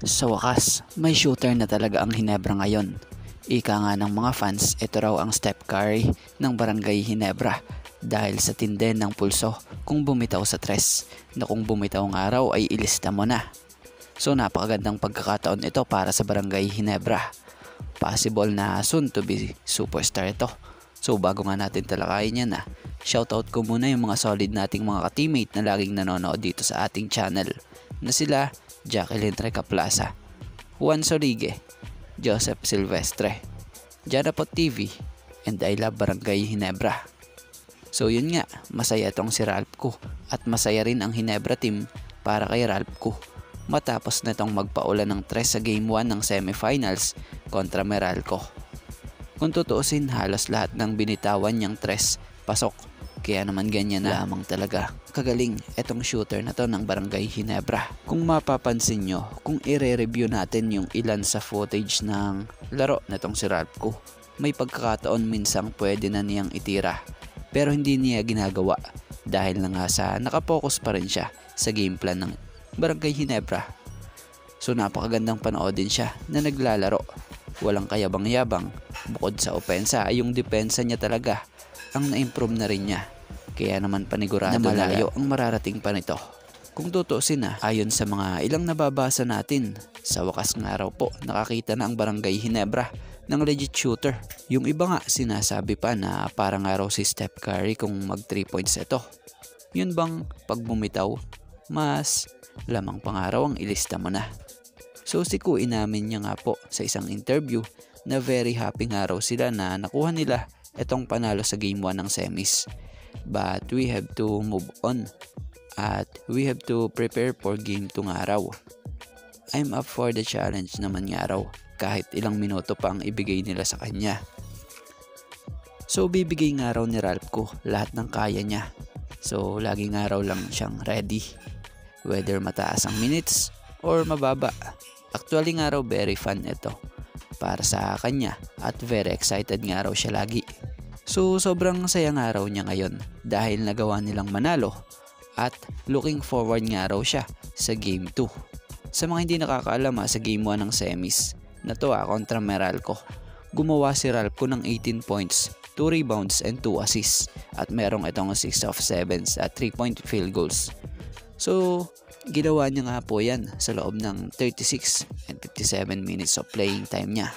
Sa wakas, may shooter na talaga ang Hinebra ngayon. Ika nga ng mga fans, ito raw ang Steph Curry ng Barangay Hinebra dahil sa tindi ng pulso kung bumitaw sa tres na kung bumitaw ng araw ay ilista mo na. So napakagandang pagkakataon ito para sa Barangay Hinebra. Possible na soon to be superstar ito. So bago nga natin talakayin yan shoutout ko muna yung mga solid nating mga ka-teammate na laging nanonood dito sa ating channel na sila Jacqueline Recaplaza, Juan Sorigue, Joseph Silvestre, Janapot TV, and I Love Barangay Hinebra. So yun nga, masaya tong si Ralph at masaya rin ang Hinebra team para kay Ralph matapos na tong magpaulan ng 3 sa Game 1 ng semifinals kontra Meralco. Kung tutuusin, halos lahat ng binitawan niyang 3 pasok. Kaya naman ganyan lamang talaga kagaling etong shooter na to ng Barangay Hinebra. Kung mapapansin nyo, kung i-review natin yung ilan sa footage ng laro na tong si Ralph, may pagkakataon minsang pwede na niyang itira. Pero hindi niya ginagawa dahil na nga sa nakapokus pa rin siya sa game plan ng Barangay Hinebra. So napakagandang panoodin siya na naglalaro. Walang kayabang-yabang, bukod sa opensa ay yung depensa niya talaga ang na-improve na rin niya. Kaya naman panigurado na malayo ang mararating pa nito. Kung tutuusin ayon sa mga ilang nababasa natin, sa wakas ng araw po nakakita na ang Barangay Hinebra ng legit shooter. Yung iba nga sinasabi pa na parang araw si Steph Curry kung mag 3 points ito. Yun bang pag bumitaw, mas lamang pangaraw ang ilista mo na. So sikuin namin niya nga po sa isang interview na very happy nga raw sila na nakuha nila itong panalo sa Game 1 ng semis. But we have to move on at we have to prepare for Game 2 nga raw. I'm up for the challenge naman nga raw kahit ilang minuto pa ang ibigay nila sa kanya. So bibigay nga raw ni Ralph lahat ng kaya niya. So lagi nga raw lang siyang ready, whether mataas ang minutes or mababa. Actually nga raw very fun ito para sa kanya at very excited nga raw siya lagi. So sobrang saya nga raw niya ngayon dahil nagawa nilang manalo at looking forward nga raw siya sa Game 2. Sa mga hindi nakakaalam sa Game 1 ng semis na to kontra Meralco, gumawa si Ralph ng 18 points, 2 rebounds and 2 assists at merong itong 6 of 7 at 3-point field goals. So ginawa niya nga po yan sa loob ng 36 and 57 minutes of playing time niya.